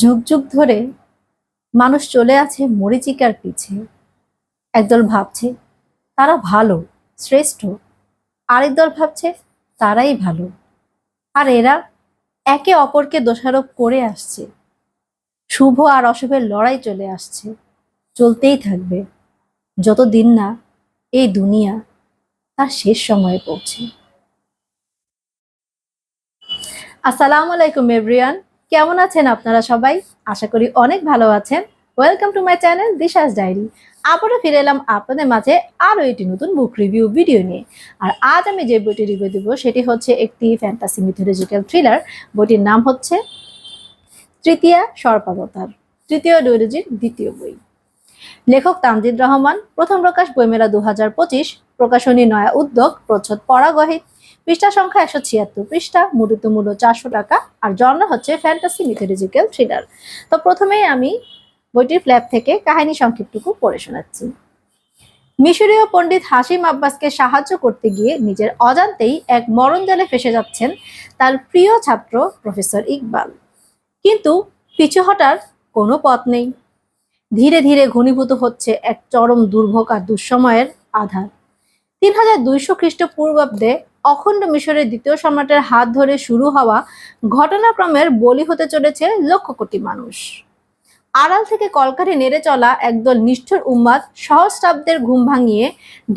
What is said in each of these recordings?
যুগ যুগ ধরে মানুষ চলে আছে মরীচিকার পিছে। একদল ভাবছে তারা ভালো, শ্রেষ্ঠ, আরেক দল ভাবছে তারাই ভালো। আর এরা একে অপরকে দোষারোপ করে আসছে। শুভ আর অশুভের লড়াই চলে আসছে, চলতেই থাকবে যতদিন না এই দুনিয়া তার শেষ সময়ে পৌঁছে। আসসালামু আলাইকুম এভরিওয়ান, কেমন আছেন আপনারা সবাই? আশা করি অনেক ভালো আছেন। Welcome to my channel Disha's diary. আবারও ফিরে এলাম আপনাদের মাঝে আরও একটি নতুন বুক রিভিউ ভিডিও নিয়ে। আর আজ আমি যে বইটি রিভিউ দেবো সেটি হচ্ছে একটি ফ্যান্টাসি মিথোলজিক্যাল থ্রিলার। বইটির নাম হচ্ছে তৃতীয়া সর্পাবতার, তৃতীয় ডুয়োলজির দ্বিতীয় বই। লেখক তানজিদ রহমান, প্রথম প্রকাশ বইমেলা 2025, প্রকাশনী নয়া উদ্যোগ, প্রচ্ছদ পরাগহিত, পৃষ্ঠা সংখ্যা 176 পৃষ্ঠা, মুদ্রিত মূল্য 400 টাকা, আর জনরা হচ্ছে ফ্যান্টাসি মিথোলজিক্যাল থ্রিলার। তো প্রথমেই আমি বইটির ফ্ল্যাপ থেকে কাহিনী সংক্ষিপ্তটুকু পড়ে শোনাচ্ছি। মিশরীয় পণ্ডিত হাশিম আব্বাসকে সাহায্য করতে গিয়ে নিজের অজান্তেই এক মরণজালে ফেসে যাচ্ছেন তার প্রিয় ছাত্র প্রফেসর ইকবাল। কিন্তু পিছু হটার কোনো পথ নেই। ধীরে ধীরে ঘনীভূত হচ্ছে এক চরম দুর্ভোগ আর দুঃসময়ের আধার। 3200 খ্রিস্টপূর্বাব্দে অখণ্ড মিশরের দ্বিতীয় সম্রাটের হাত ধরে শুরু হওয়া ঘটনাক্রমের বলি হতে চলেছে লক্ষ কোটি মানুষ। আড়াল থেকে কলকাঠি নেড়ে চলা একদল নিষ্ঠুর উম্মাদ সহস্রাব্দের ঘুম ভাঙিয়ে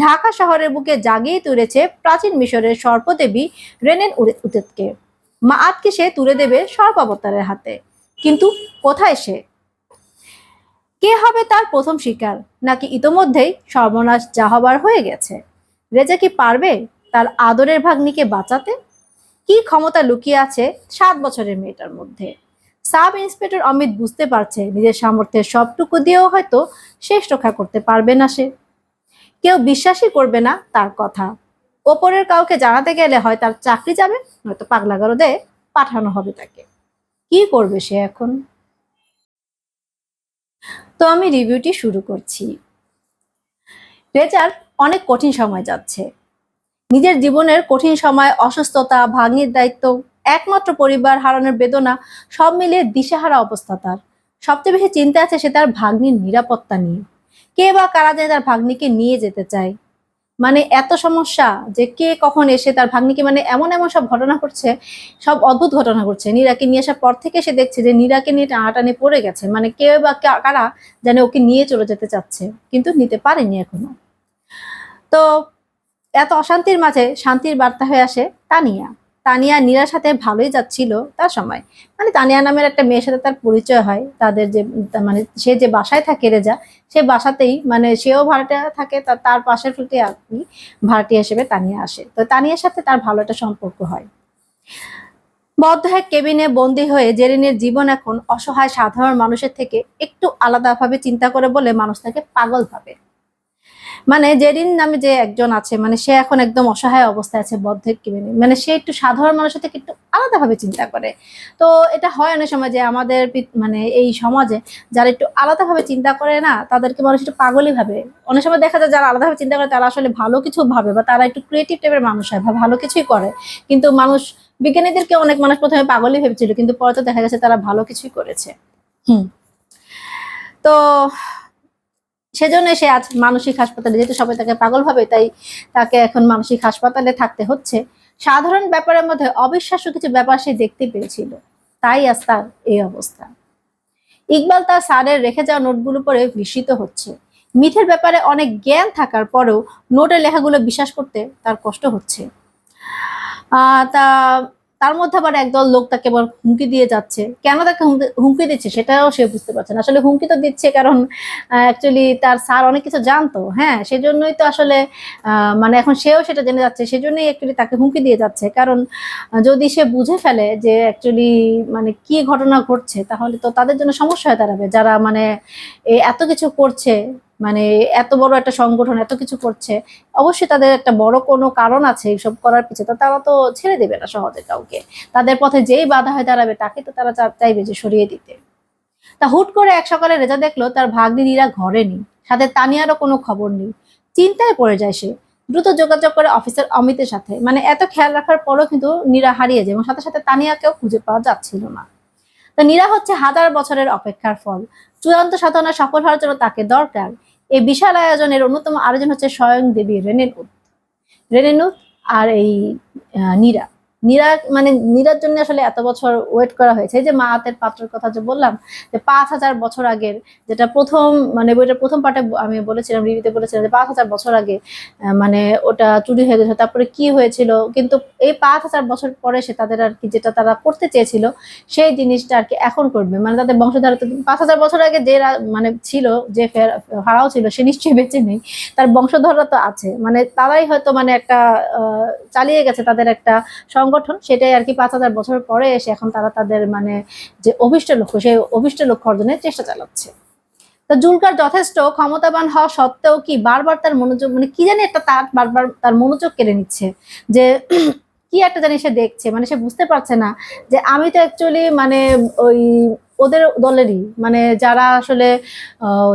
ঢাকা শহরের বুকে জাগিয়ে তুলেছে প্রাচীন মিশরের সর্পদেবী রেনেন উতেতকে। মাআতকে সে তুলে দেবে সর্পাবতারের হাতে। কিন্তু কোথায় সে? কে হবে তার প্রথম শিকার? নাকি ইতোমধ্যেই সর্বনাশ যা হবার হয়ে গেছে? রেজা কি পারবে তার আদরের ভাগ্নিকে বাঁচাতে? কি ক্ষমতা লুকিয়ে আছে 7 বছরের মেয়েটার মধ্যে? সাব ইন্সপেক্টর অমিত বুঝতে পারছে নিজের সামর্থ্যের সবটুকু দিয়েও হয়তো শেষ রক্ষা করতে পারবে না সে। কেউ বিশ্বাসই করবে না তার কথা। ওপরের কাউকে জানাতে গেলে হয় তার চাকরি যাবে, নয়তো পাগলাগারদে পাঠানো হবে তাকে। কি করবে সে এখন? তো আমি রিভিউটি শুরু করছি। রেজার অনেক কঠিন সময় যাচ্ছে। নিজের জীবনের কঠিন সময়, অসুস্থতা, ভাগ্নির দায়িত্ব, একমাত্র পরিবার হারানোর বেদনা, সব মিলিয়ে দিশেহারা অবস্থা তার। সবচেয়ে বেশি চিন্তা আছে সে তার ভাগ্নির নিরাপত্তা নিয়ে। কে বা কারা যায় তার ভাগ্নিকে নিয়ে যেতে চায়। মানে এত সমস্যা যে কে কখন এসে তার ভাগ্নিকে, মানে এমন এমন সব ঘটনা ঘটছে, সব অদ্ভুত ঘটনা ঘটছে। নীরাকে নিয়ে আসার পর থেকে সে দেখছে যে নীরাকে নিয়ে টানাটানি পড়ে গেছে, মানে কে বা কারা জানে ওকে নিয়ে চলে যেতে চাচ্ছে, কিন্তু নিতে পারেনি এখনো। তো এত অশান্তির মাঝে শান্তির বার্তা হয়ে আসে তানিয়া। তানিয়া নীরার সাথে ভালোই যাচ্ছিল তার সময়। মানে তানিয়া নামের একটা মেয়ের সাথে তার পরিচয় হয়। তাদের যে মানে সে যে বাসায় থাকে রেজা, সে বাসাতেই মানে সেও ভাড়াটিয়া থাকে, তার পাশের ফ্ল্যাটে আর কি ভাড়াটিয়া হিসেবে তানিয়া আসে। তো তানিয়ার সাথে তার ভালো একটা সম্পর্ক হয়। বদ্ধ এক কেবিনে বন্দী হয়ে জেরিনের জীবন এখন অসহায় সাধারণ মানুষের থেকে একটু আলাদাভাবে চিন্তা করে বলে মানুষ তাকে পাগল ভাবে। মানে জেরিন নামে যে একজন আছে, মানে সে এখন একদম অসহায় অবস্থায় আছে বদ্ধ কেবিনে। মানে সে একটু সাধারণ মানুষের থেকে একটু আলাদাভাবে চিন্তা করে। তো এটা হয় অনেক সময় যে আমাদের মানে এই সমাজে যারা একটু আলাদাভাবে চিন্তা করে না, তাদেরকে মানুষ একটু পাগলই ভাবে। অনেক সময় দেখা যায় যারা আলাদাভাবে চিন্তা করে তারা আসলে ভালো কিছু ভাবে, বা তারা একটু ক্রিয়েটিভ টাইপের মানুষ হয় বা ভালো কিছুই করে। কিন্তু মানুষ, বিজ্ঞানীদেরকে অনেক মানুষ প্রথমে পাগলই ভেবেছিল, কিন্তু পরে তো দেখা গেছে তারা ভালো কিছুই করেছে। তো সেজন্য সে আজ মানসিক হাসপাতালে, যেহেতু সবাই তাকে পাগল ভাবে, তাই তাকে এখন মানসিক হাসপাতালে থাকতে হচ্ছে। সাধারণ ব্যাপারের মধ্যে অবিশ্বাস্য কিছু ব্যাপার সে দেখতে পেয়েছিল, তাই আজ তার এই অবস্থা। ইকবাল তার স্যারের রেখে যাওয়া নোটগুলো পড়ে বিস্মিত হচ্ছে। মিথের ব্যাপারে অনেক জ্ঞান থাকার পরেও নোটের লেখাগুলো বিশ্বাস করতে তার কষ্ট হচ্ছে। তা তার মধ্যে আবার একদল লোক তাকে আবার হুমকি দিয়ে যাচ্ছে। কেন তাকে হুমকি দিচ্ছে সেটাও সে বুঝতে পারছে না। আসলে হুমকি তো দিচ্ছে কারণ অ্যাকচুয়ালি তার স্যার অনেক কিছু জানতো। হ্যাঁ, সেজন্যই তো আসলে মানে এখন সেও সেটা জেনে যাচ্ছে। সেজন্যই অ্যাকচুয়ালি তাকে হুমকি দিয়ে যাচ্ছে। কারণ যদি সে বুঝে ফেলে যে অ্যাকচুয়ালি মানে কি ঘটনা ঘটছে, তাহলে তো তাদের জন্য সমস্যা হয়ে দাঁড়াবে। যারা মানে এত কিছু করছে, মানে এত বড় একটা সংগঠন এত কিছু করছে, অবশ্যই তাদের একটা বড় কোনো কারণ আছে এইসব করার পিছনে। তো তারা তো ছেড়ে দেবে না সহজে কাউকে। তাদের পথে যেই বাধা হয়ে দাঁড়াবে তাকে তো তারা চাইবে যে সরিয়ে দিতে। তা হুট করে এক সকালে রেজা দেখলো তার ভাগ্নি নীরা ঘরে নেই, সাথে তানিয়ারও কোনো খবর নেই। চিন্তায় পড়ে যায় সে। দ্রুত যোগাযোগ করে অফিসার অমিতের সাথে। মানে এত খেয়াল রাখার পরও কিন্তু নীরা হারিয়ে যায় এবং সাথে সাথে তানিয়াকেও খুঁজে পাওয়া যাচ্ছিল না। তো নীরা হচ্ছে হাজার বছরের অপেক্ষার ফল। চূড়ান্ত সাধনা সফল হওয়ার জন্য তাকে দরকার। এই বিশাল আয়োজনের অন্যতম আয়োজন হচ্ছে স্বয়ং দেবী রেনেনুত। রেনেনুত আর এই নীরা। নীরা মানে নীরার জন্য আসলে এত বছর ওয়েট করা হয়েছে। এই যে মা হাতের পাত্রের কথা যে বললাম, যে ৫,০০০ বছর আগের, যেটা প্রথম মানে বইটার প্রথম পার্টে আমি বলেছিলাম, রিভিউতে বলেছিলাম যে ৫,০০০ বছর আগে মানে ওটা চুরি হয়ে গেছে, তারপরে কি হয়েছিল। কিন্তু এই ৫,০০০ বছর পরে সে তাদের আর কি যেটা তারা করতে চেয়েছিল সেই জিনিসটা আর কি এখন করবে, মানে তাদের বংশধারা। ৫,০০০ বছর আগে যে মানে ছিল, যে ফারাও ছিল, সে নিশ্চয়ই বেঁচে নেই, তার বংশধররা তো আছে, মানে তারাই হয়তো মানে একটা চালিয়ে গেছে তাদের একটা সংগঠন, সেটাই আর কি ৫,০০০ বছর পরে এসে এখন তারা তাদের মানে যে অভিষ্ট লক্ষ্য, সেই অভিষ্ট লক্ষ্য অর্জনের চেষ্টা চালাচ্ছে। তো জুলকার যথেষ্ট ক্ষমতাবান হওয়া সত্ত্বেও কি বারবার তার মনোযোগ, মানে কি জানি একটা তার বারবার তার মনোযোগ কেড়ে নিচ্ছে, যে কি একটা জানি সে দেখছে, মানে সে বুঝতে পারছে না যে আমি তো অ্যাকচুয়ালি মানে ওই ওদের দলেরই, মানে যারা আসলে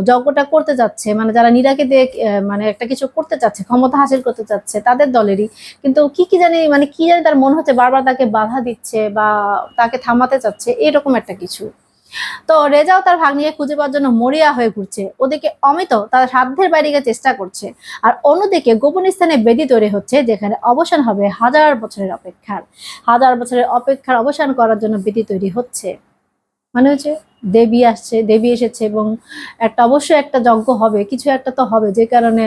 যজ্ঞটা করতে যাচ্ছে, মানে যারা নীরাকে দিয়ে মানে একটা কিছু করতে চাচ্ছে, ক্ষমতা হাসিল করতে চাচ্ছে, তাদের দলেরই। কিন্তু কি জানি মানে কি জানি তার মনে হচ্ছে বারবার তাকে বাধা দিচ্ছে বা তাকে থামাতে চাচ্ছে, এরকম একটা কিছু। তো রেজাও তার ভাগ্নিকে খুঁজে পাওয়ার জন্য মরিয়া হয়ে ঘুরছে। ওদিকে অমিত তার সাধ্যের বাইরে গিয়ে চেষ্টা করছে, আর অন্যদিকে গোপন স্থানে বেদি তৈরি হচ্ছে, যেখানে অবসান হবে হাজার বছরের অপেক্ষার। হাজার বছরের অপেক্ষার অবসান করার জন্য বেদি তৈরি হচ্ছে, মানে হচ্ছে দেবী আসছে, দেবী এসেছে, এবং একটা অবশ্যই একটা যজ্ঞ হবে, কিছু একটা তো হবে, যে কারণে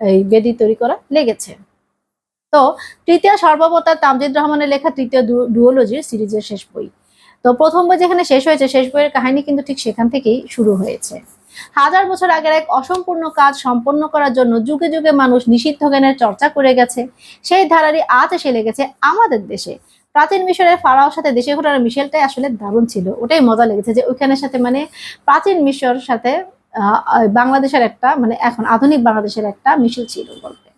এই বেদি তৈরি করা লেগেছে। তো তৃতীয় সর্বাবতার তামজিদ রহমানের লেখা তৃতীয় ডুওলজির সিরিজের শেষ বই। তো প্রথম বই যেখানে শেষ হয়েছে, শেষ বইয়ের কাহিনী কিন্তু ঠিক সেখান থেকেই শুরু হয়েছে। হাজার বছর আগের এক অসম্পূর্ণ কাজ সম্পন্ন করার জন্য যুগে যুগে মানুষ নিষিদ্ধ জ্ঞানের চর্চা করে গেছে, সেই ধারারই আজ এসে লেগেছে আমাদের দেশে। প্রাচীন মিশরের ফারাওর সাথে দেশে ঘটার মিশেলটাই আসলে দারুণ ছিল, ওটাই মজা লেগেছে যে ওইখানের সাথে মানে প্রাচীন মিশর সাথে বাংলাদেশের একটা মানে এখন আধুনিক বাংলাদেশের একটা মিশেল ছিল গল্পে।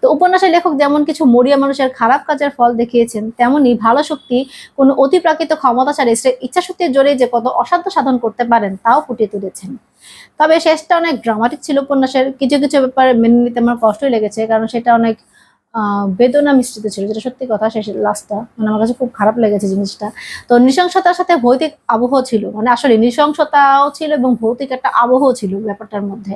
তো উপন্যাসের লেখক যেমন কিছু মরিয়া মানুষের খারাপ কাজের ফল দেখিয়েছেন, তেমনি ভালো শক্তি কোনো অতিপ্রাকৃত ক্ষমতাচারী ইচ্ছা শক্তির জোরে যে কত অসাধ্য সাধন করতে পারেন তাও ফুটিয়ে তুলেছেন। তবে শেষটা অনেক ড্রামাটিক ছিল উপন্যাসের, কিছু কিছু ব্যাপারে মেনে নিতে আমার কষ্টই লেগেছে, কারণ সেটা অনেক বেদনা মিশ্রিত ছিল, যেটা সত্যি কথা। শেষের লাস্টটা মানে আমার কাছে খুব খারাপ লেগেছে জিনিসটা। তো নৃশংসতার সাথে ভৌতিক আবহ ছিল, মানে আসলে নৃশংসতাও ছিল এবং ভৌতিক একটা আবহ ছিল ব্যাপারটার মধ্যে।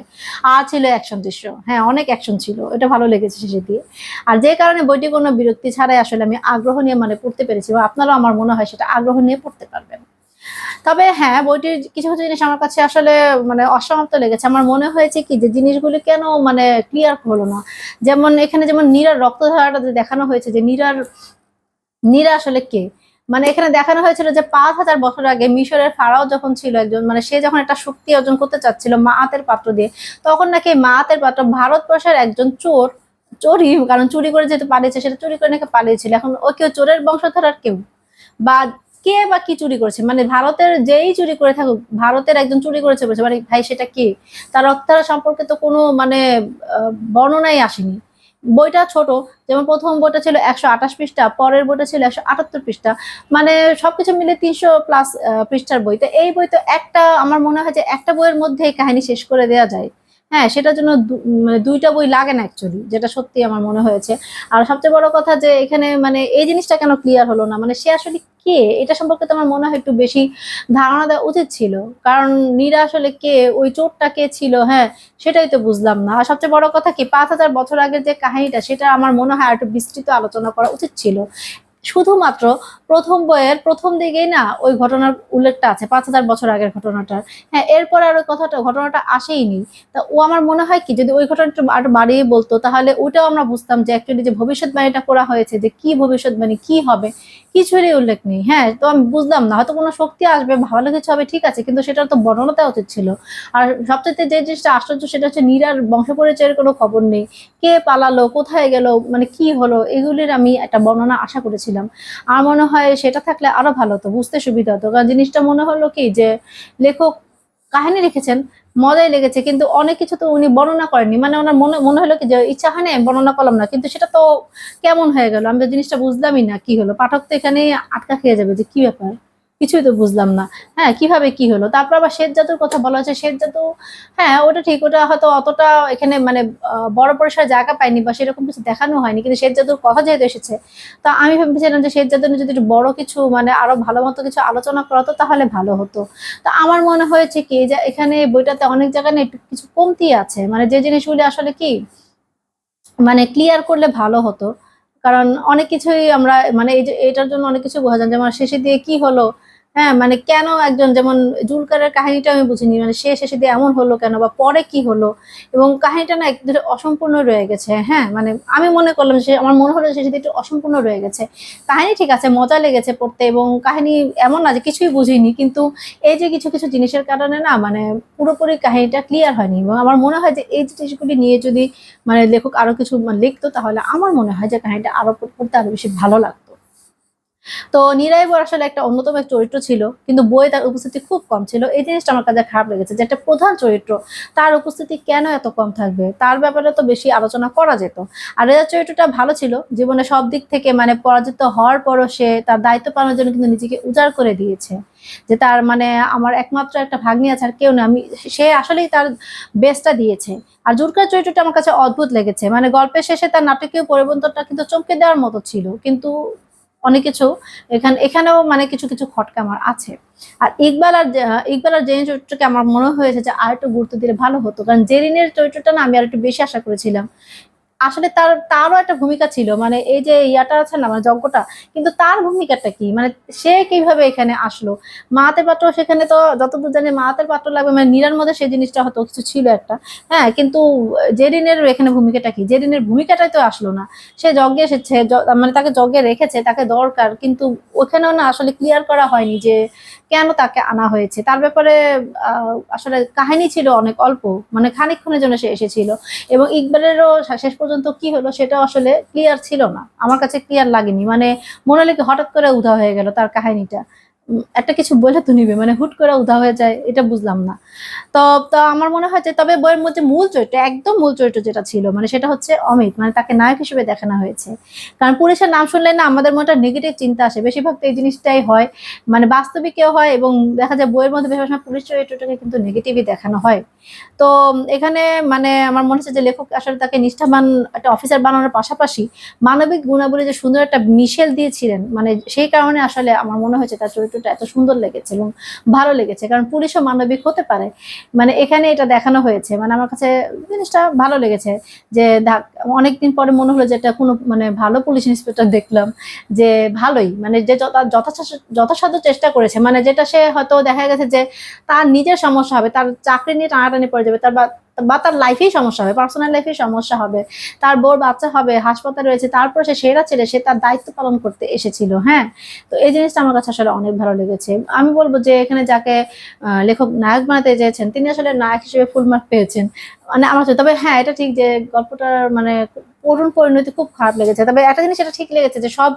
আর ছিল অ্যাকশন দৃশ্য, হ্যাঁ অনেক অ্যাকশন ছিল, এটা ভালো লেগেছে শেষে দিয়ে। আর যে কারণে বইটি কোনো বিরক্তি ছাড়াই আসলে আমি আগ্রহ নিয়ে মানে পড়তে পেরেছি, বা আপনারাও আমার মনে হয় সেটা আগ্রহ নিয়ে পড়তে পারবেন। তবে হ্যাঁ, বইটির কিছু কিছু জিনিস আমার কাছে আসলে মানে অসমাপ্ত লেগেছে। আমার মনে হয়েছে কি যে জিনিসগুলি কেন মানে ক্লিয়ার হলো না। যেমন এখানে যেমন নীরার রক্তধারাটা যে দেখানো হয়েছে, যে নীরা আসলে কে? মানে এখানে দেখানো হয়েছিল যে ৫,০০০ বছর আগে মিশরের ফারাও যখন ছিল একজন, মানে সে যখন একটা শক্তি অর্জন করতে চাচ্ছিল মাআতের পাত্র দিয়ে, তখন নাকি মাআতের পাত্র ভারতবর্ষের একজন চোরই, কারণ চুরি করে যেহেতু পালিয়েছে, সেটা চুরি করে নাকি পালিয়েছিল। এখন ও কেউ চোরের বংশধর কেউ, বা কে বা কি চুরি করেছে, মানে ভারতের যেই চুরি করে থাকুক, ভারতের একজন চুরি করেছে বলছে, মানে ভাই সেটা কে? তার রক্তধারা সম্পর্কে তো কোনো মানে বর্ণনাই আসেনি। বইটা ছোট, যেমন প্রথম বইটা ছিল ১২৮ পৃষ্ঠা, পরের বইটা ছিল ১৭৮ পৃষ্ঠা, মানে সবকিছু মিলে ৩০০+ পৃষ্ঠার বই। তো এই বই তো একটা, আমার মনে হয় যে একটা বইয়ের মধ্যে এই কাহিনী শেষ করে দেওয়া যায়। হ্যাঁ, সেটার জন্য মানে ২টা বই লাগে না অ্যাকচুয়ালি, যেটা সত্যি আমার মনে হয়েছে। আর সবচেয়ে বড় কথা যে এখানে মানে এই জিনিসটা কেন ক্লিয়ার হলো না, মানে সে আসলে কে, এটা সম্পর্কে তো আমার মনে হয় একটু বেশি ধারণা দেওয়া উচিত ছিল। কারণ নীরা আসলে কে, ওই চোরটা কে ছিল, হ্যাঁ সেটাই তো বুঝলাম না। আর সবচেয়ে বড় কথা কি, ৫,০০০ বছর আগের যে কাহিনীটা, সেটা আমার মনে হয় একটু বিস্তৃত আলোচনা করা উচিত ছিল। শুধুমাত্র প্রথম বইয়ের প্রথম দিকেই না ওই ঘটনার উল্লেখটা আছে, ৫,০০০ বছর আগের ঘটনাটার। হ্যাঁ, এরপরে আর ওই ঘটনাটা আসেইনি। তা ও আমার মনে হয় কি, যদি ওই ঘটনাটা আরো বাড়িয়ে বলতো, তাহলে ওইটাও আমরা বুঝতাম যে অ্যাকচুয়ালি যে ভবিষ্যৎবাণীটা করা হয়েছে, যে কি ভবিষ্যৎবাণী, কি হবে, কিছুরই উল্লেখ নেই। হ্যাঁ, তো আমি বুঝলাম না, হয়তো কোনো শক্তি আসবে, ভালো কিছু হবে, ঠিক আছে, কিন্তু সেটার তো বর্ণনা দেওয়া উচিত ছিল। আর সবচেয়ে যে জিনিসটা আশ্চর্য, সেটা হচ্ছে নীরার বংশ পরিচয়ের কোনো খবর নেই। কে পালালো, কোথায় গেল, মানে কি হলো, এগুলির আমি একটা বর্ণনা আশা করেছিলাম। আমার মনে হয় সেটা থাকলে আরো ভালো হতো, বুঝতে সুবিধা হতো। কারণ জিনিসটা মনে হলো কি যে লেখক কাহিনী লিখেছেন, মজাই লেগেছে, কিন্তু অনেক কিছু তো উনি বর্ণনা করেননি। মানে ওনার মনে মনে হলো কি যে ইচ্ছা হয় না, বর্ণনা করলাম না, কিন্তু সেটা তো কেমন হয়ে গেল, আমি তো জিনিসটা বুঝলামই না কি হলো। পাঠক তো এখানেই আটকা খেয়ে যাবে যে কি ব্যাপার, কিছুই তো বুঝলাম না। হ্যাঁ, কিভাবে কি হলো? তারপর আবার শ্বেত জাদুর কথা বলা হয়েছে। শ্বেত জাদু, হ্যাঁ, ওটা ঠিক। ওটা হয়তো অতটা এখানে মানে বড় পরিসরে জায়গা পায়নি বা সেরকম কিছু দেখানো হয়নি। কিন্তু শ্বেত জাদুর কথা যেহেতু এসেছে, তো আমি ভেবেছিলাম যে শ্বেত জাদু নিয়ে যদি একটু বড় কিছু মানে আরো ভালো মতো কিছু আলোচনা করা হতো তাহলে ভালো হতো। তো আমার মনে হয়েছে কি যে এখানে বইটাতে অনেক জায়গায় না একটু কিছু কমতি আছে। মানে যে জিনিসগুলি আসলে কি মানে ক্লিয়ার করলে ভালো হতো। কারণ অনেক কিছুই আমরা মানে এই যে এটার জন্য অনেক কিছু বোঝা যায়। যেমন শেষে দিয়ে কি হলো? হ্যাঁ, মানে কেন একজন যেমন জুলকারের কাহিনীটা আমি বুঝিনি। মানে সে শেষে দিয়ে এমন হলো কেন? বা পরে কি হলো? এবং কাহিনীটা না একদম অসম্পূর্ণ রয়ে গেছে। হ্যাঁ, মানে আমি মনে করলাম যে আমার মনে হলো শেষে দিয়ে একটু অসম্পূর্ণ রয়ে গেছে। কাহিনী ঠিক আছে, মজা লেগেছে পড়তে এবং কাহিনী এমন না যে কিছুই বুঝিনি। কিন্তু এই যে কিছু, কিছু জিনিসের কারণে না মানে পুরোপুরি কাহিনীটা ক্লিয়ার হয়নি এবং আমার মনে হয় যে এই জিনিসগুলি নিয়ে যদি মানে লেখক আরো কিছু লিখতো তাহলে আমার মনে হয় যে কাহিনীটা আরো পড়তে আরো বেশি ভালো লাগতো। তো নিরাই বর আসলে একটা অন্যতম এক চরিত্র ছিল, কিন্তু বইয়ে তার উপস্থিতি খুব কম ছিল। এই জিনিসটা আমার কাছে খারাপ লেগেছে যে একটা প্রধান চরিত্র, তার উপস্থিতি কেন এত কম থাকবে? তার ব্যাপারে তো বেশি আলোচনা করা যেত। আর রেজা চরিত্রটা ভালো ছিল, জীবনে সব দিক থেকে মানে পরাজিত হওয়ার পরও সে তার দায়িত্ব পালনের জন্য কিন্তু নিজেকে উজাড় করে দিয়েছে। যে তার মানে আমার একমাত্র একটা ভাগ্নি আছে আর কেউ না, আমি সে আসলেই তার বেস্টটা দিয়েছে। আর জুলকার চরিত্রটা আমার কাছে অদ্ভুত লেগেছে। মানে গল্পের শেষে তার নাটকীয় পরিবর্তনটা কিন্তু চমকে দেওয়ার মতো ছিল। কিন্তু অনেক কিছু এখানেও মানে কিছু, কিছু খটকা আমার আছে। আর ইকবাল আর জেরিন চরিত্রকে আমার মনে হয়েছে যে আরেকটু গুরুত্ব দিলে ভালো হতো। কারণ জেরিনের চরিত্রটা না আমি আরেকটু বেশি আশা করেছিলাম। আসলে তারও একটা ভূমিকা ছিল। মানে এই যে ইয়াটা আছে না মানে যজ্ঞটা, কিন্তু তার ভূমিকাটা কি? মানে সে কিভাবে এখানে আসলো? মাহাতের পাত্র সেখানে তো যতদূর জানি মাহাতের পাত্র লাগবে মানে নীরার মধ্যে সেই জিনিসটা হয়তো কিছু ছিল একটা। হ্যাঁ, কিন্তু জেরিনের এখানে ভূমিকাটা কি? জেরিনের ভূমিকাটাই তো আসলো না। সে যজ্ঞে এসেছে মানে তাকে যজ্ঞে রেখেছে, তাকে দরকার। কিন্তু ওখানেও না আসলে ক্লিয়ার করা হয়নি যে কেন তাকে আনা হয়েছে। তার ব্যাপারে আসলে কাহিনী ছিল অনেক অল্প। মানে খানিকক্ষণের জন্য সে এসেছিল। এবং ইকবালেরও শেষ পর্যন্ত কি হলো সেটাও আসলে ক্লিয়ার ছিল না। আমার কাছে ক্লিয়ার লাগেনি। মানে মনে হলো কি হঠাৎ করে উধাও হয়ে গেল তার কাহিনীটা। একটা কিছু বলে তো নিবে মানে হুট করে উধাও হয়ে যায় এটা বুঝলাম না। তো তো আমার মনে হয় যে তবে বইয়ের মধ্যে মূল চরিত্র একদম মূল চরিত্র যেটা ছিল মানে সেটা হচ্ছে অমিত, মানে তাকে নায়ক হিসেবে দেখানো হয়েছে। কারণ পুলিশের নাম শুনলে না আমাদের মনে একটা নেগেটিভ চিন্তা আসে, বেশিরভাগ তো এই জিনিসটাই হয়। মানে বাস্তবিকেও হয় এবং দেখা যায় বইয়ের মধ্যে বেশিরভাগ সময় পুলিশ চরিত্রটাকে কিন্তু নেগেটিভই দেখানো হয়। তো এখানে মানে আমার মনে হচ্ছে যে লেখক আসলে তাকে নিষ্ঠাবান একটা অফিসার বানানোর পাশাপাশি মানবিক গুণাবলী যে সুন্দর একটা মিশেল দিয়েছিলেন, মানে সেই কারণে আসলে আমার মনে হয়েছে তার চরিত্রটা এত সুন্দর লেগেছে এবং ভালো লেগেছে। কারণ পুলিশও মানবিক হতে পারে। মানে এখানে এটা দেখানো হয়েছে। মানে আমার কাছে জিনিসটা ভালো লেগেছে যে অনেকদিন পরে মনে হলো যে এটা কোনো মানে ভালো পুলিশ ইন্সপেক্টর দেখলাম, যে ভালোই মানে যে যথাসাধ্য চেষ্টা করেছে। মানে যেটা সে হয়তো দেখা গেছে যে তার নিজের সমস্যা হবে, তার চাকরি নিয়ে টানাটানি পড়ে যাবে, বা তার লাইফেই সমস্যা হবে, পার্সোনাল লাইফেই সমস্যা হবে, তার বউর বাচ্চা হবে, হাসপাতালে রয়েছে, তারপর সে সেরা ছেলে, সে তার দায়িত্ব পালন করতে এসেছিল। হ্যাঁ, তো এই জিনিসটা আমার কাছে আসলে অনেক ভালো লেগেছে। আমি বলবো যে এখানে যাকে লেখক নায়ক বানাতে চেয়েছেন তিনি আসলে নায়ক হিসেবে ফুল মার্ক পেয়েছেন। মানে আমার কাছে তবে হ্যাঁ এটা ঠিক যে গল্পটার মানে করুণ পরিণতি খুব খারাপ লেগেছে। তবে একটা জিনিস এটা ঠিক লেগেছে যে সব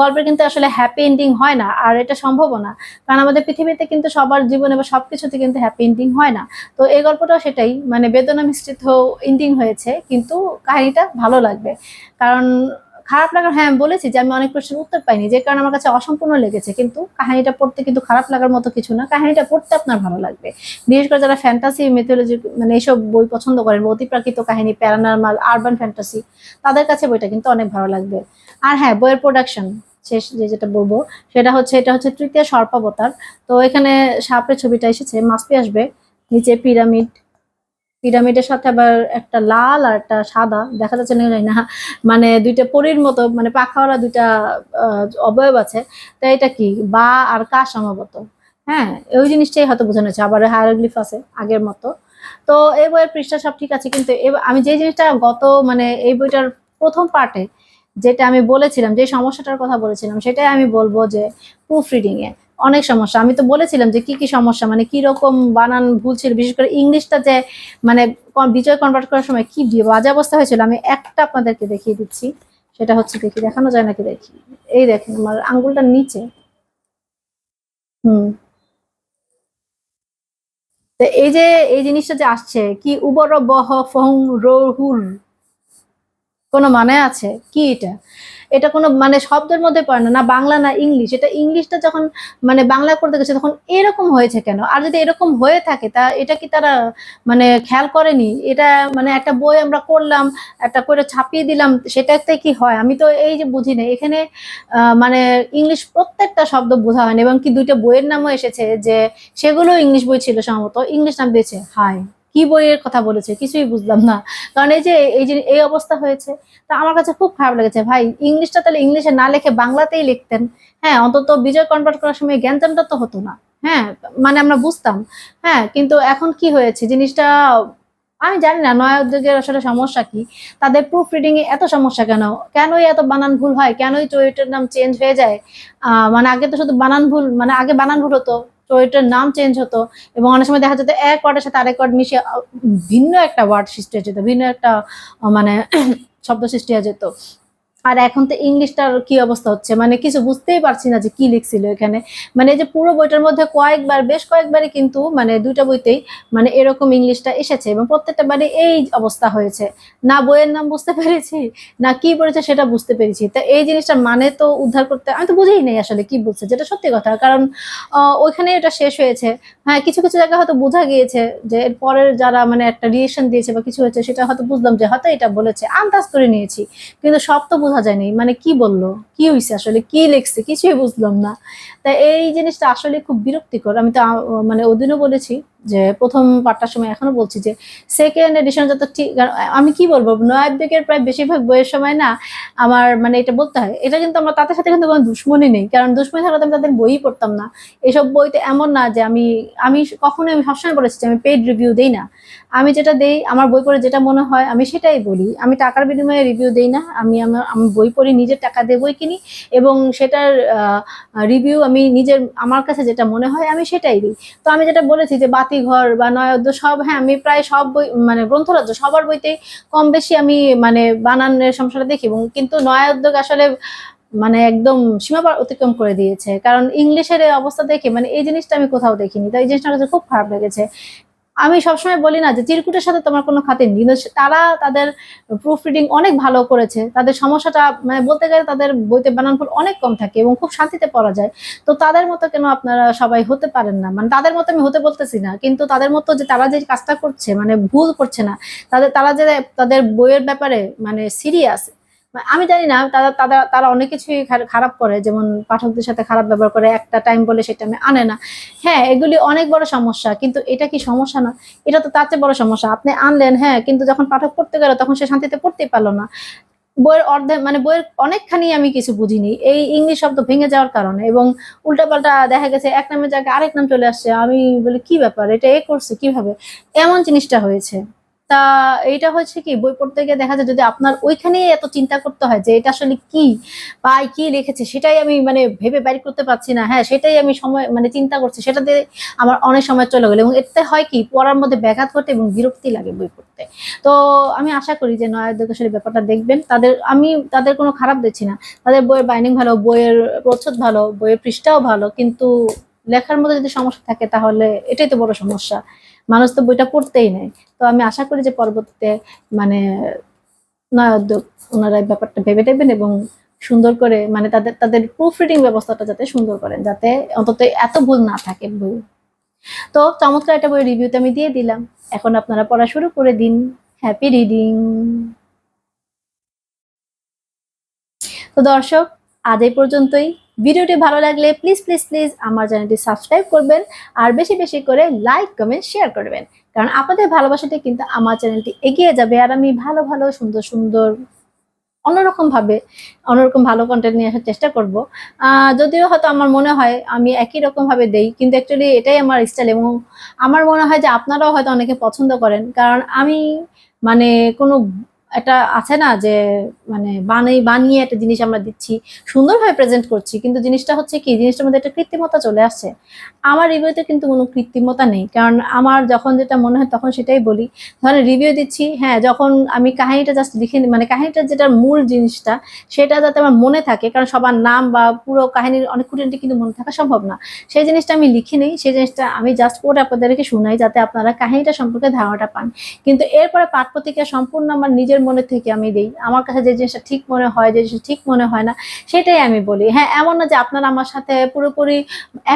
গল্পের কিন্তু আসলে হ্যাপি এন্ডিং হয় না, আর এটা সম্ভবও না। কারণ আমাদের পৃথিবীতে কিন্তু সবার জীবনে বা সবকিছুতে কিন্তু হ্যাপি এন্ডিং হয় না। তো এই গল্পটাও সেটাই, মানে বেদনা মিশ্রিত এন্ডিং হয়েছে, কিন্তু কাহিনীটা ভালো লাগবে। কারণ খারাপ লাগার, হ্যাঁ বলেছি যে আমি অনেক প্রশ্নের উত্তর পাইনি যে কারণে আমার কাছে অসম্পূর্ণ লেগেছে, কিন্তু কাহিনীটা পড়তে কিন্তু খারাপ লাগার মতো কিছু না, কাহিনীটা পড়তে আপনার ভালো লাগবে। বিশেষ করে যারা ফ্যান্টাসি মিথোলজি মানে এইসব বই পছন্দ করেন, অতিপ্রাকৃত কাহিনী, প্যারানর্মাল, আরবান ফ্যান্টাসি, তাদের কাছে বইটা কিন্তু অনেক ভালো লাগবে। আর হ্যাঁ, বইয়ের প্রোডাকশন শেষ যেটা বলবো সেটা হচ্ছে এটা হচ্ছে তৃতীয় সর্পাবতার। তো এখানে সাপের ছবিটা এসেছে, মাছপি আসবে, নিচে পিরামিড, পিরামিডের সাথে আবার একটা লাল আর একটা সাদা দেখা যাচ্ছে না জানি না, মানে দুইটা পরীর মতো মানে পাখাওয়ালা দুইটা অবয়ব আছে। তো এটা কি বা আর কা সম্ভবত। হ্যাঁ, ওই জিনিসটাই হয়তো বোঝানো হচ্ছে। আবার হায়ারোগ্লিফ আছে আগের মতো। তো এই বইয়ের পৃষ্ঠা সব ঠিক আছে, কিন্তু আমি যে জিনিসটা গত মানে এই বইটার প্রথম পার্টে যেটা আমি বলেছিলাম, যে সমস্যাটার কথা বলেছিলাম, সেটাই আমি বলবো যে প্রুফ রিডিং এ অনেক সমস্যা। আমি তো বলেছিলাম যে কি কি সমস্যা, মানে কি রকম বানান ভুল ছিল, বিশেষ করে ইংলিশটা যে মানে বিজয় কনভার্ট করার সময় কি বাজে অবস্থা হয়েছিল। আমি একটা আপনাদেরকে দেখিয়ে দিচ্ছি, সেটা হচ্ছে দেখি দেখানো যায় নাকি দেখি। এই দেখেন আমার আঙ্গুলটার নিচে। হুম, তো এই যে এই জিনিসটা যে আসছে কি উবর বহ ফং রহুর, কোনো মানে আছে কি এটা? এটা কোনো মানে শব্দের মধ্যে পড়ে না, না বাংলা না ইংলিশ। এটা ইংলিশটা যখন মানে বাংলা করতে গেছে তখন এরকম হয়েছে কেন? আর যদি এরকম হয়ে থাকে তা এটা কি তারা মানে খেয়াল করেনি? এটা মানে একটা বই আমরা করলাম, একটা করে ছাপিয়ে দিলাম, সেটাতে কি হয়? আমি তো এই যে বুঝি না। এখানে মানে ইংলিশ প্রত্যেকটা শব্দ বোঝা হয়নি এবং কি ২ টা বইয়ের নামও এসেছে যে সেগুলো ইংলিশ বই ছিল সম্ভবত। ইংলিশ নাম দিয়েছে। হায়! কি বইয়ের কথা বলেছে কিছুই বুঝলাম না। কারণ এই যে এই অবস্থা হয়েছে। তা আমার কাছে খুব খারাপ লেগেছে। ভাই ইংলিশটা তাহলে ইংলিশে না লিখে বাংলাতেই লিখতেন। হ্যাঁ, অন্তত বিজয় কনভার্ট করার সময় গ্যাঞ্জামটা তো হতো না। হ্যাঁ, মানে আমরা বুঝতাম। হ্যাঁ, কিন্তু এখন কি হয়েছে জিনিসটা আমি জানি না নয়া উদ্যোগের আসলে সমস্যা কি? তাদের প্রুফ রিডিং এ এত সমস্যা কেন? কেনই এত বানান ভুল হয়? কেনই চরিত্রের নাম চেঞ্জ হয়ে যায়? মানে আগে তো শুধু বানান ভুল মানে আগে বানান ভুল হতো, চরিত্রের নাম চেঞ্জ হতো এবং অনেক সময় দেখা যেত এক ওয়ার্ডের সাথে আরেক ওয়ার্ড মিশিয়ে ভিন্ন একটা ওয়ার্ড সৃষ্টি হয়ে যেত। ভিন্ন একটা মানে শব্দ সৃষ্টি হয়ে যেত। আর এখন তো ইংলিশটার কি অবস্থা হচ্ছে মানে কিছু বুঝতেই পারছি না যে কি লিখছিল এখানে। মানে এই যে পুরো বইটার মধ্যে কয়েকবার বেশ কয়েকবারই কিন্তু মানে ২ টা বইতেই মানে এরকম ইংলিশটা এসেছে এবং প্রত্যেকটা বারে এই অবস্থা হয়েছে। না বইয়ের নাম বুঝতে পেরেছি, না কি পড়েছে সেটা বুঝতে পেরেছি। তা এই জিনিসটার মানে তো উদ্ধার করতে আমি তো বুঝেই নাই আসলে কি বলছে, যেটা সত্যি কথা। কারণ ওইখানেই এটা শেষ হয়েছে। হ্যাঁ, কিছু জায়গায় হয়তো বোঝা গিয়েছে যে এর পরের যারা মানে একটা রিঅ্যাকশন দিয়েছে বা কিছু হয়েছে সেটা হয়তো বুঝলাম যে হয়তো এটা বলেছে। আন্দাজ করে নিয়েছি। কিন্তু সব তো বোঝা যায়নি। মানে কি বলল? কি হইছে আসলে? কি লিখছে? কিছুই বুঝলাম না। তাই এই জিনিসটা আসলে খুব বিরক্তিকর। আমি তো মানে ওদিনও বলেছি যে ১ম পাঠটার সময় এখনো বলছি যে 2nd এডিশন যত ঠিক আমি কি বলব? নয়াব দিকের প্রায় বেশিরভাগ বইয়ের সময় না আমার মানে এটা বলতে হয়। এটা কিন্তু আমার তাদের সাথে কিন্তু কোনো দুশ্মনী নেই। কারণ দুশ্মনী থাকলে তো আমি তাদের বইই পড়তাম না। এসব বইতে এমন না যে আমি কখনোই আমি সবসময় বলেছি যে আমি পেইড রিভিউ দেই না। আমি যেটা দেই আমার বই পড়ে যেটা মনে হয় আমি সেটাই বলি। আমি টাকার বিনিময়ে রিভিউ দেই না। আমি বই পড়ি নিজের টাকা দিয়ে বই কিনি এবং সেটার আ রিভিউ আমি নিজের আমার কাছে যেটা মনে হয় আমি সেটাই দিই। তো আমি যেটা বলেছি যে বাতিঘর বা নয়াদ্য সব হ্যাঁ, আমি প্রায় সব বই মানে গ্রন্থরাজ্য সবার বইতেই কম বেশি আমি মানে বানানের সমস্যাটা দেখি এবং কিন্তু নয়া উদ্যোগ আসলে মানে একদম সীমা অতিক্রম করে দিয়েছে। কারণ ইংলিশের এই অবস্থা দেখে মানে এই জিনিসটা আমি কোথাও দেখিনি। তো এই জিনিসটা আমার কাছে খুব খারাপ লেগেছে। আমি সবসময় বলি না যে চিরকুটের সাথে তোমার কোনো খাতির নেই। কিন্তু তারা তাদের প্রুফ রিডিং অনেক ভালো করেছে। তাদের সমস্যাটা মানে বলতে গেলে তাদের বইতে বানান ভুল অনেক কম থাকে এবং খুব শান্তিতে পড়া যায়। তো তাদের মতো কেন আপনারা সবাই হতে পারেন না? মানে তাদের মতো আমি হতে বলতেছি না। কিন্তু তাদের মতো যে তারা যে কাজটা করছে মানে ভুল করছে না। তারা যে তাদের বইয়ের ব্যাপারে মানে সিরিয়াস আমি জানি না তারা অনেক কিছুই খারাপ করে। যেমন পাঠকদের সাথে খারাপ ব্যবহার করে, একটা টাইম বলে সেটা আনে না। হ্যাঁ, এগুলি অনেক বড় সমস্যা। কিন্তু এটা কি সমস্যা না? এটা তো তার চেয়ে বড় সমস্যা। আপনি আনলেন হ্যাঁ, কিন্তু যখন পাঠক পড়তে গেল তখন সে শান্তিতে পড়তেই পারল না। বইয়ের অর্ধেক মানে বইয়ের অনেকখানি আমি কিছু বুঝিনি। এই ইংলিশ শব্দ ভেঙে যাওয়ার কারণে এবং উল্টাপাল্টা দেখা গেছে এক নামের জায়গায় আরেক নাম চলে আসছে। আমি বলি, "কি ব্যাপার? এটা এ করছে কিভাবে?" এমন জিনিসটা হয়েছে। তা এইটা হচ্ছে কি বই পড়তে গিয়ে দেখা যায় যদি আপনার ওইখানেই এত চিন্তা করতে হয় যে এটা আসলে কি? বা কি লিখেছে সেটাই আমি মানে ভেবে বাইর করতে পারছি না। হ্যাঁ, সেটাই আমি সময় মানে চিন্তা করছি। সেটাতে আমার অনেক সময় চলে গেল এবং এতে হয় কি পড়ার মধ্যে ব্যাঘাত ঘটে এবং বিরক্তি লাগে বই পড়তে। তো আমি আশা করি যে নয়ারদের আসলে ব্যাপারটা দেখবেন। আমি তাদের কোনো খারাপ দেখছি না। তাদের বইয়ের বাইন্ডিং ভালো, বইয়ের প্রচ্ছদ ভালো, বইয়ের পৃষ্ঠাও ভালো। কিন্তু লেখার মধ্যে যদি সমস্যা থাকে তাহলে এটাই তো বড় সমস্যা। মানুষ তো বইটা পড়তেই নেয়। তো আমি আশা করি যে পরবর্তীতে মানে নয়া উদ্যোগ ওনারা এই ব্যাপারটা ভেবে দেখবেন এবং সুন্দর করে মানে তাদের প্রুফ রিডিং ব্যবস্থাটা যাতে সুন্দর করেন। যাতে অন্তত এত ভুল না থাকে বইয়ে। তো চমৎকার একটা বইয়ের রিভিউ তো আমি দিয়ে দিলাম। এখন আপনারা পড়া শুরু করে দিন। Happy reading. তো দর্শক আজ এই পর্যন্তই। ভিডিওটি ভালো লাগলে প্লিজ আমার চ্যানেলটি সাবস্ক্রাইব করবেন আর বেশি করে লাইক, কমেন্ট, শেয়ার করবেন। কারণ আপনাদের ভালোবাসাটাই কিন্তু আমার চ্যানেলটি এগিয়ে যাবে আর আমি ভালো সুন্দর অন্যরকমভাবে অন্যরকম ভালো কনটেন্ট নিয়ে আসার চেষ্টা করব। যদিও হয়তো আমার মনে হয় আমি একই রকমভাবে দেই। কিন্তু অ্যাকচুয়ালি এটাই আমার স্টাইল এবং আমার মনে হয় যে আপনারাও হয়তো অনেকে পছন্দ করেন। কারণ আমি মানে কোনো একটা আছে না যে মানে বানিয়ে একটা জিনিস আমরা দিচ্ছি। সুন্দরভাবে প্রেজেন্ট করছি। কিন্তু জিনিসটা হচ্ছে কি জিনিসটার মধ্যে একটা কৃত্রিমতা চলে আসছে। আমার রিভিউতে কিন্তু কোনো কৃত্রিমতা নেই। কারণ আমার যখন যেটা মনে হয় তখন সেটাই বলি। ধরেন রিভিউ দিচ্ছি, হ্যাঁ, যখন আমি কাহিনীটা জাস্ট লিখে মানে কাহিনীটার যেটা মূল জিনিসটা সেটা যাতে আমার মনে থাকে। কারণ সবার নাম বা পুরো কাহিনীর অনেক খুঁটিনাটি কিন্তু মনে থাকা সম্ভব না। সেই জিনিসটা আমি লিখি নেই। সেই জিনিসটা আমি জাস্ট পড়ে আপনাদেরকে শুনাই যাতে আপনারা কাহিনীটা সম্পর্কে ধারণাটা পান। কিন্তু এরপরে পাঠ-পত্রিকা সম্পূর্ণ আমার নিজের মনে থেকে আমি দিই। আমার কাছে যে জিনিসটা ঠিক মনে হয়, যে জিনিসটা ঠিক মনে হয় না, সেটাই আমি বলি। হ্যাঁ, এমন না যে আপনারা আমার সাথে পুরোপুরি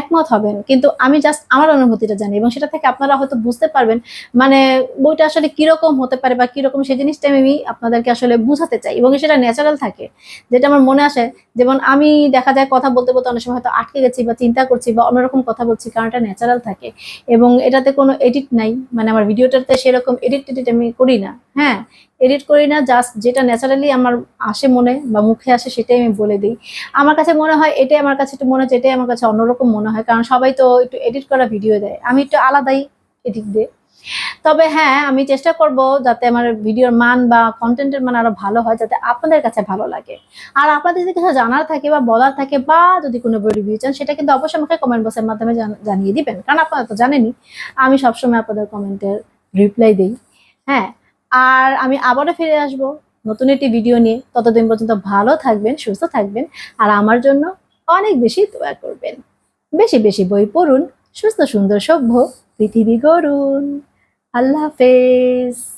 একমত হবেন, কিন্তু আমি জাস্ট আমার অনুভূতিটা জানি এবং সেটা থেকে আপনারা হয়তো বুঝতে পারবেন মানে বইটা আসলে কিরকম হতে পারে বা কিরকম, সেই জিনিসটা আমি আপনাদেরকে আসলে বুঝাতে চাই এবং সেটা ন্যাচারাল থাকে, যেটা আমার মনে আসে। যেমন আমি দেখা যায় কথা বলতে বলতে অনেক সময় হয়তো আটকে গেছি বা চিন্তা করছি বা অন্যরকম কথা বলছি, কারণ এটা ন্যাচারাল থাকে এবং এটাতে কোনো এডিট নাই। মানে আমার ভিডিওটাতে সেরকম এডিট টেডিট আমি করি না। হ্যাঁ, এডিট করি না, জাস্ট যেটা ন্যাচারালি আমার আসে মনে বা মুখে আসে সেটাই আমি বলে দিই। আমার কাছে মনে হয় এটাই, আমার কাছে একটু মনে হচ্ছে এটাই আমার কাছে অন্যরকম মনে হয়, কারণ সবাই তো একটু এডিট করা ভিডিও দেয়, আমি একটু আলাদাই এডিট দিই। তবে হ্যাঁ, আমি চেষ্টা করব যাতে আমার ভিডিওর মান বা কন্টেন্টের মান আরো ভালো হয়, যাতে আপনাদের কাছে ভালো লাগে। আর আপনাদের যদি কিছু জানার থাকে বা বলার থাকে বা যদি কোনো বই রিভিউ চান, সেটা কিন্তু অবশ্যই আমাকে কমেন্ট বক্সের মাধ্যমে জানিয়ে দিবেন, কারণ আপনারা তো জানেনই আমি সবসময় আপনাদের কমেন্টের রিপ্লাই দিই। হ্যাঁ, আর আমি আবারও ফিরে আসব নতুন একটি ভিডিও নিয়ে। ততদিন পর্যন্ত ভালো থাকবেন, সুস্থ থাকবেন, আর আমার জন্য অনেক বেশি দোয়া করবেন। বেশি বেশি বই পড়ুন, সুস্থ সুন্দর সভ্য পৃথিবী গড়ুন। আল্লাহ হাফেজ।